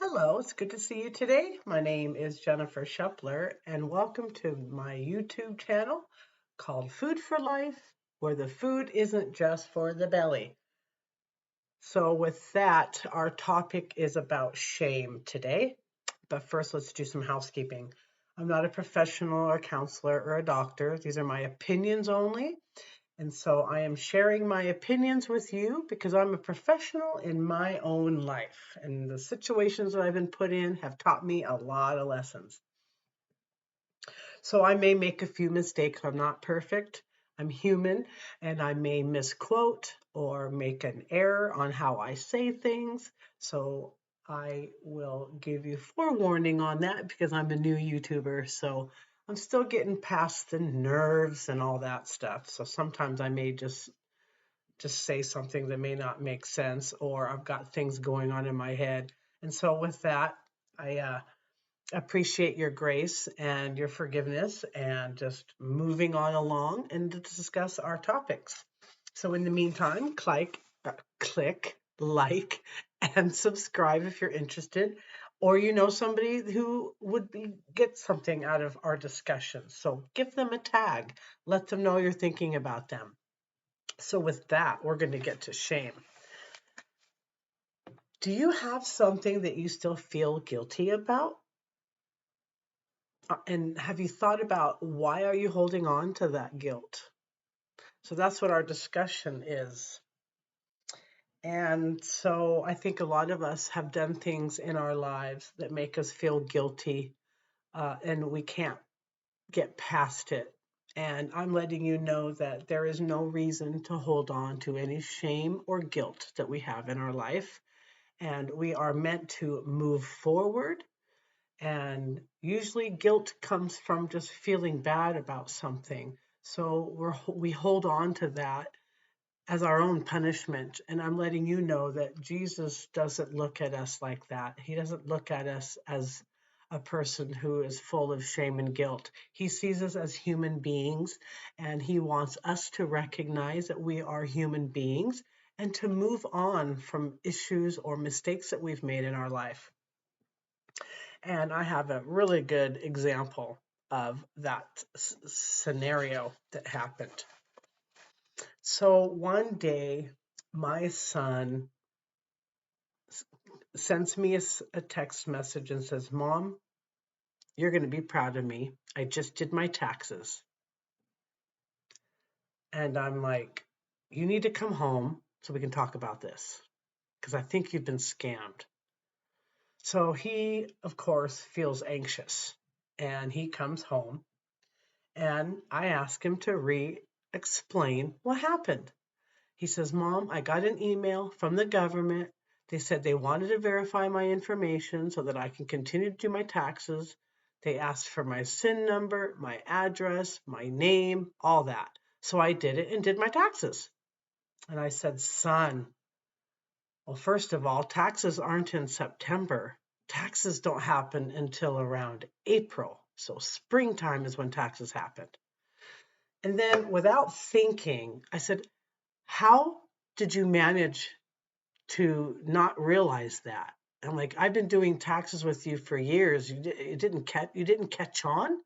Hello, it's good to see you today. My name is Jennifer Shepler, and welcome to my YouTube channel called Food for Life, where the food isn't just for the belly. So, with that, our topic is about shame today. But first, let's do some housekeeping. I'm not a professional or counselor or a doctor, these are my opinions only. And so I am sharing my opinions with you because I'm a professional in my own life. And the situations that I've been put in have taught me a lot of lessons. So I may make a few mistakes. I'm not perfect. I'm human and I may misquote or make an error on how I say things. So I will give you forewarning on that because I'm a new YouTuber. So I'm still getting past the nerves and all that stuff. So sometimes I may just say something that may not make sense, or I've got things going on in my head. And so, with that, I appreciate your grace and your forgiveness and just moving on along and to discuss our topics. So, in the meantime, click like, and subscribe if you're interested, or you know somebody who get something out of our discussion. So, give them a tag, let them know you're thinking about them. So, with that, we're going to get to shame. Do you have something that you still feel guilty about? And have you thought about why are you holding on to that guilt? So that's what our discussion is. And so I think a lot of us have done things in our lives that make us feel guilty, and we can't get past it. And I'm letting you know that there is no reason to hold on to any shame or guilt that we have in our life. And we are meant to move forward. And usually guilt comes from just feeling bad about something. So we hold on to that as our own punishment. And I'm letting you know that Jesus doesn't look at us like that. He doesn't look at us as a person who is full of shame and guilt. He sees us as human beings, and he wants us to recognize that we are human beings and to move on from issues or mistakes that we've made in our life. And I have a really good example of that scenario that happened. So one day, my son sends me a text message and says, "Mom, you're going to be proud of me. I just did my taxes." And I'm like, "You need to come home so we can talk about this because I think you've been scammed." So he, of course, feels anxious and he comes home and I ask him to re-explain what happened. He says, "Mom, I got an email from the government. They said they wanted to verify my information so that I can continue to do my taxes. They asked for my SIN number, my address, my name, all that. So I did it and did my taxes." And I said, "Son, well, first of all, taxes aren't in September. Taxes don't happen until around April. So springtime is when taxes happen." And then without thinking, I said, "How did you manage to not realize that?" I'm like, "I've been doing taxes with you for years. You didn't catch on?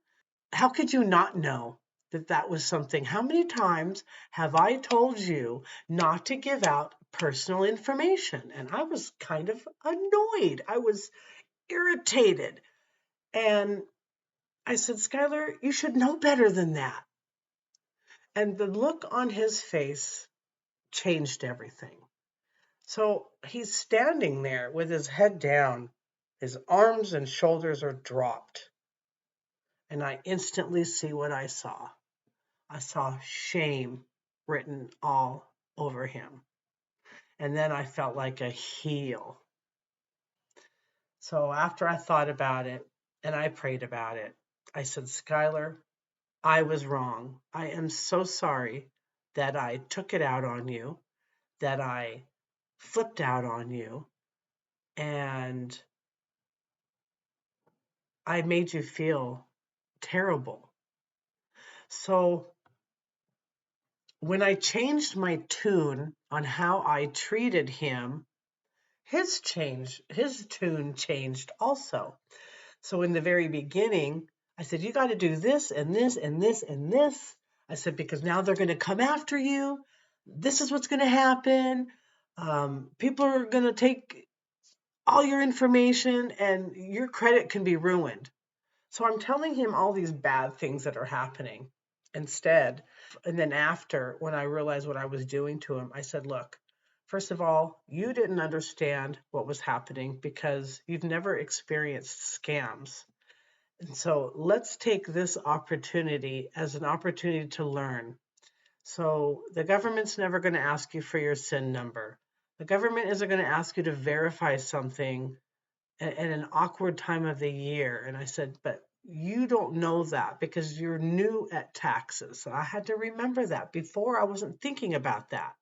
How could you not know that that was something? How many times have I told you not to give out personal information?" And I was kind of annoyed. I was irritated. And I said, "Skylar, you should know better than that." And the look on his face changed everything. So he's standing there with his head down, his arms and shoulders are dropped. And I instantly see what I saw. I saw shame written all over him. And then I felt like a heel. So after I thought about it and I prayed about it, I said, "Skylar, I was wrong. I am so sorry that I took it out on you, that I flipped out on you, and I made you feel terrible." So when I changed my tune on how I treated him, his tune changed also. So in the very beginning, I said, you got to do this and this and this and this. I said, because now they're going to come after you. This is what's going to happen. People are going to take all your information and your credit can be ruined. So I'm telling him all these bad things that are happening instead. And then after, when I realized what I was doing to him, I said, look, first of all, you didn't understand what was happening because you've never experienced scams. And so let's take this opportunity as an opportunity to learn. So the government's never going to ask you for your SIN number. The government isn't going to ask you to verify something at an awkward time of the year. And I said, but you don't know that because you're new at taxes. So I had to remember that. Before I wasn't thinking about that.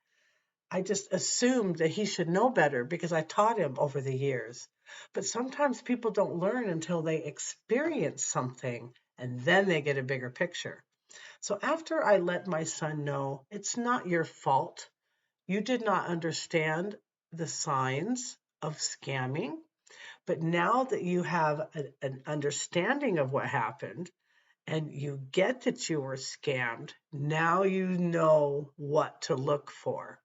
I just assumed that he should know better because I taught him over the years. But sometimes people don't learn until they experience something and then they get a bigger picture. So after I let my son know it's not your fault, you did not understand the signs of scamming, but now that you have an understanding of what happened and you get that you were scammed, now you know what to look for.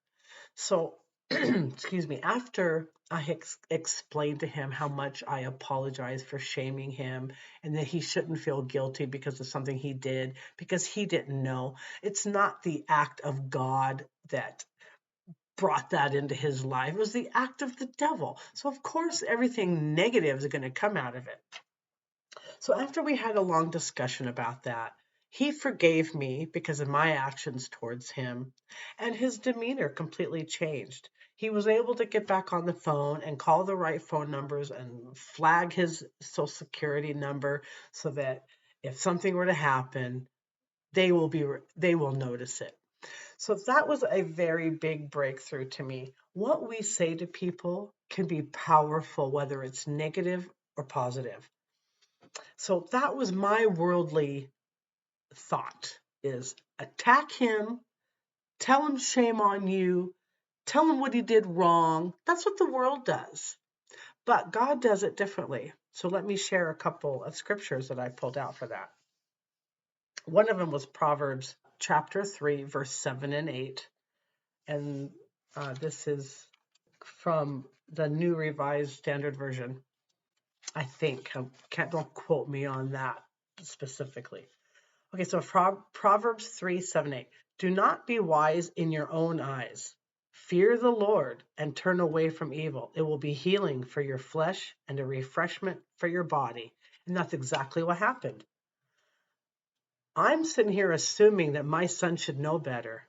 So, excuse me, after I explained to him how much I apologize for shaming him and that he shouldn't feel guilty because of something he did, because he didn't know. It's not the act of God that brought that into his life. It was the act of the devil. So, of course, everything negative is going to come out of it. So after we had a long discussion about that, he forgave me because of my actions towards him, and his demeanor completely changed. He was able to get back on the phone and call the right phone numbers and flag his social security number so that if something were to happen, they will notice it. So that was a very big breakthrough to me. What we say to people can be powerful, whether it's negative or positive. So that was my worldly thought is attack him, tell him shame on you, tell him what he did wrong. That's what the world does. But God does it differently. So let me share a couple of scriptures that I pulled out for that. One of them was Proverbs chapter 3, verse 7 and 8. And this is from the New Revised Standard Version. I think. Don't quote me on that specifically. Okay, so Proverbs 3, 7, 8. Do not be wise in your own eyes. Fear the Lord and turn away from evil. It will be healing for your flesh and a refreshment for your body. And that's exactly what happened. I'm sitting here assuming that my son should know better.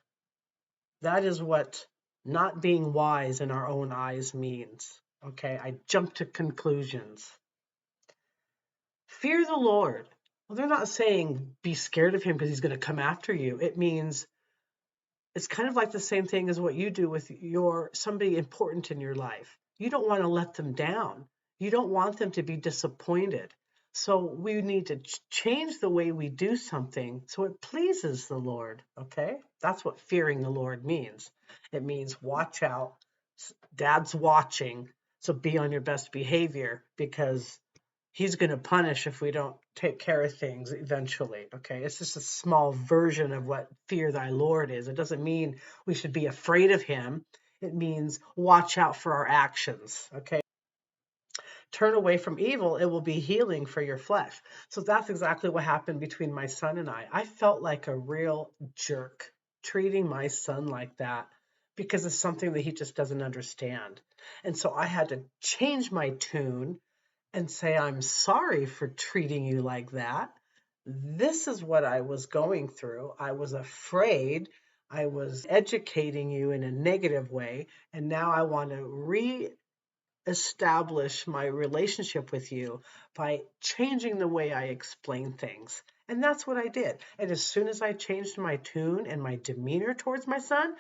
That is what not being wise in our own eyes means. Okay, I jumped to conclusions. Fear the Lord. Well, they're not saying be scared of him because he's going to come after you. It means it's kind of like the same thing as what you do with somebody important in your life. You don't want to let them down. You don't want them to be disappointed. So we need to change the way we do something so it pleases the Lord. Okay? That's what fearing the Lord means. It means watch out. Dad's watching. So be on your best behavior because he's going to punish if we don't take care of things eventually. Okay. It's just a small version of what fear thy Lord is. It doesn't mean we should be afraid of him. It means watch out for our actions. Okay. Turn away from evil. It will be healing for your flesh. So that's exactly what happened between my son and I. I felt like a real jerk treating my son like that because it's something that he just doesn't understand. And so I had to change my tune and say, I'm sorry for treating you like that. This is what I was going through. I was afraid. I was educating you in a negative way. And now I want to reestablish my relationship with you by changing the way I explain things. And that's what I did. And as soon as I changed my tune and my demeanor towards my son,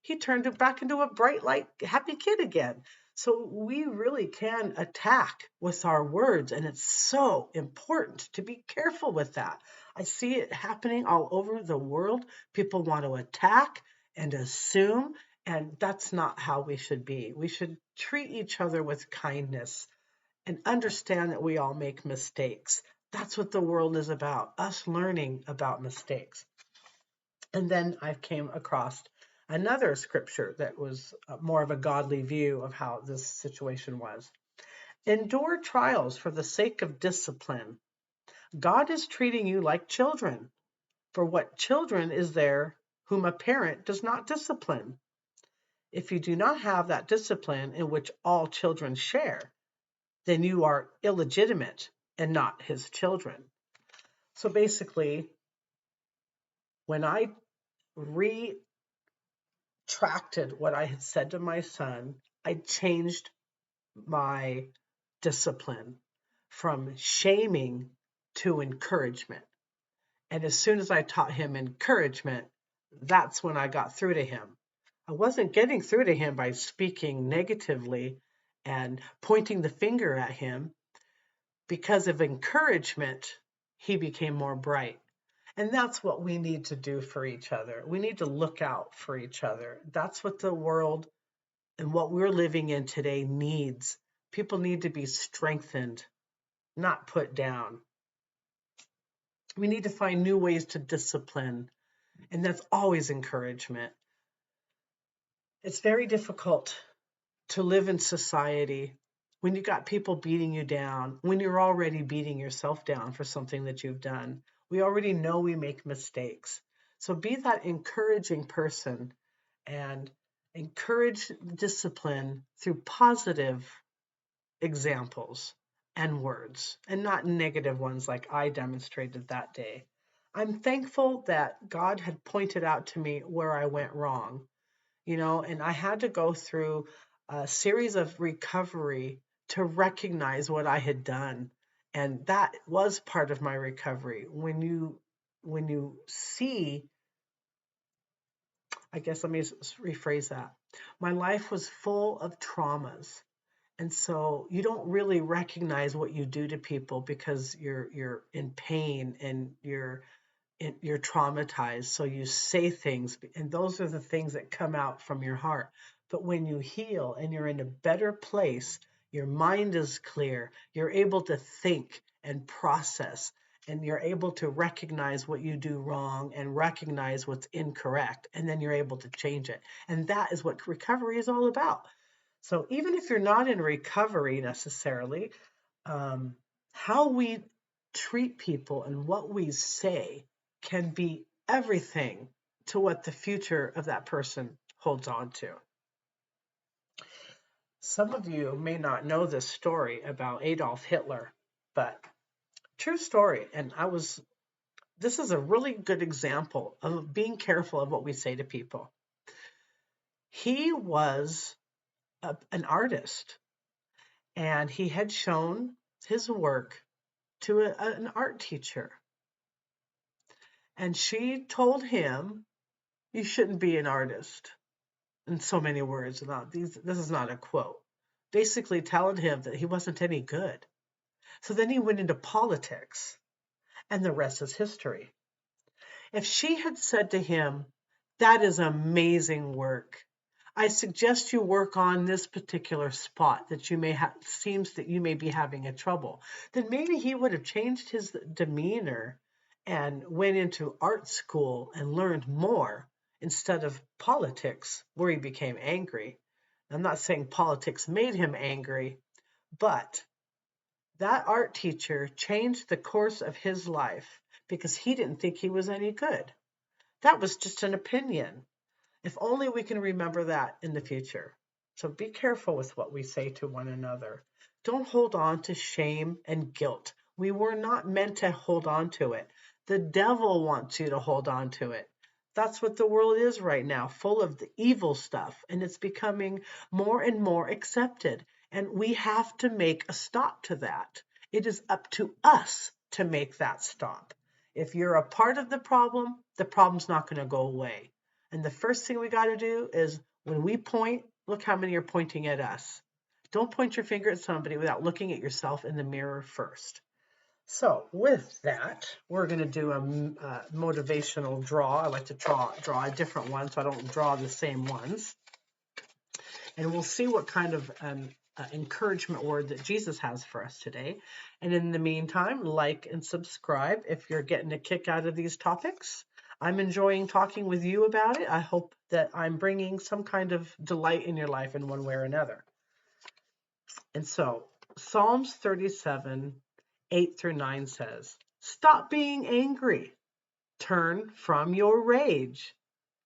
he turned it back into a bright light, happy kid again. So we really can attack with our words, and it's so important to be careful with that. I see it happening all over the world. People want to attack and assume And that's not how we should be. We should treat each other with kindness and understand that we all make mistakes. That's what the world is about, us learning about mistakes. And then I came across another scripture that was more of a godly view of how this situation was. Endure trials for the sake of discipline. God is treating you like children. For what children is there whom a parent does not discipline? If you do not have that discipline in which all children share, then you are illegitimate and not his children. So basically, when I retracted what I had said to my son, I changed my discipline from shaming to encouragement. And as soon as I taught him encouragement, that's when I got through to him. I wasn't getting through to him by speaking negatively and pointing the finger at him. Because of encouragement, he became more bright. And that's what we need to do for each other. We need to look out for each other. That's what the world and what we're living in today needs. People need to be strengthened, not put down. We need to find new ways to discipline, and that's always encouragement. It's very difficult to live in society when you got people beating you down, when you're already beating yourself down for something that you've done. We already know we make mistakes. So be that encouraging person and encourage discipline through positive examples and words and not negative ones like I demonstrated that day. I'm thankful that God had pointed out to me where I went wrong, and I had to go through a series of recovery to recognize what I had done. And that was part of my recovery. When you see, I guess let me rephrase that. My life was full of traumas. And so you don't really recognize what you do to people because you're in pain and you're traumatized. So you say things, and those are the things that come out from your heart. But when you heal and you're in a better place, your mind is clear, you're able to think and process, and you're able to recognize what you do wrong and recognize what's incorrect, and then you're able to change it. And that is what recovery is all about. So even if you're not in recovery necessarily, how we treat people and what we say can be everything to what the future of that person holds on to. Some of you may not know this story about Adolf Hitler, but true story. And this is a really good example of being careful of what we say to people. He was an artist, and he had shown his work to an art teacher. And she told him, you shouldn't be an artist. In so many words, this is not a quote. Basically telling him that he wasn't any good. So then he went into politics, and the rest is history. If she had said to him, that is amazing work, I suggest you work on this particular spot that you may have, seems that you may be having a trouble, then maybe he would have changed his demeanor and went into art school and learned more instead of politics, where he became angry. I'm not saying politics made him angry, but that art teacher changed the course of his life because he didn't think he was any good. That was just an opinion. If only we can remember that in the future. So be careful with what we say to one another. Don't hold on to shame and guilt. We were not meant to hold on to it. The devil wants you to hold on to it. That's what the world is right now, full of the evil stuff, and it's becoming more and more accepted. And we have to make a stop to that. It is up to us to make that stop. If you're a part of the problem's not going to go away. And the first thing we got to do is when we point, look how many are pointing at us. Don't point your finger at somebody without looking at yourself in the mirror first. So with that, we're going to do a motivational draw. I like to draw a different one so I don't draw the same ones. And we'll see what kind of encouragement word that Jesus has for us today. And in the meantime, like and subscribe if you're getting a kick out of these topics. I'm enjoying talking with you about it. I hope that I'm bringing some kind of delight in your life in one way or another. And so, Psalms 37, 8 through 9 says, "Stop being angry. Turn from your rage.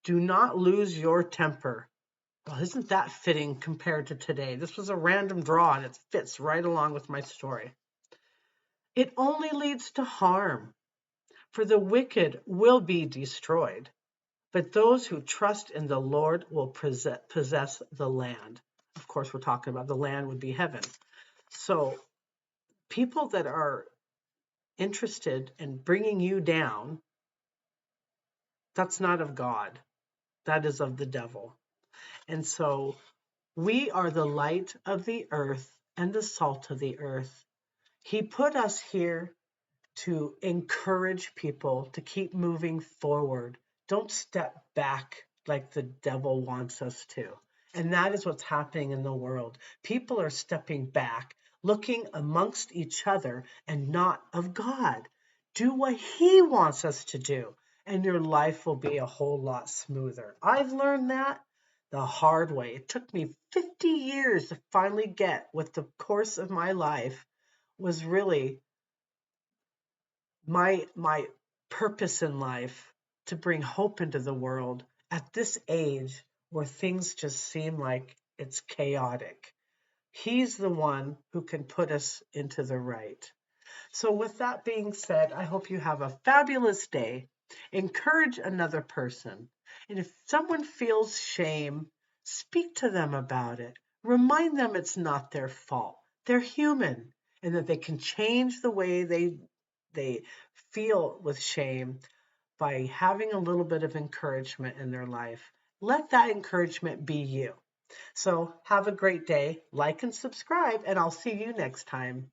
Do not lose your temper." Well, isn't that fitting compared to today? This was a random draw and it fits right along with my story. "It only leads to harm, for the wicked will be destroyed, but those who trust in the Lord will possess the land." Of course, we're talking about the land would be heaven. So people that are interested in bringing you down, that's not of God. That is of the devil. And so we are the light of the earth and the salt of the earth. He put us here to encourage people to keep moving forward. Don't step back like the devil wants us to. And that is what's happening in the world. People are stepping back, looking amongst each other and not of God. Do what He wants us to do, and your life will be a whole lot smoother. I've learned that the hard way. It took me 50 years to finally get what the course of my life was really my purpose in life, to bring hope into the world at this age where things just seem like it's chaotic. He's the one who can put us into the right. So with that being said, I hope you have a fabulous day. Encourage another person. And if someone feels shame, speak to them about it. Remind them it's not their fault. They're human, and that they can change the way they feel with shame by having a little bit of encouragement in their life. Let that encouragement be you. So have a great day, like and subscribe, and I'll see you next time.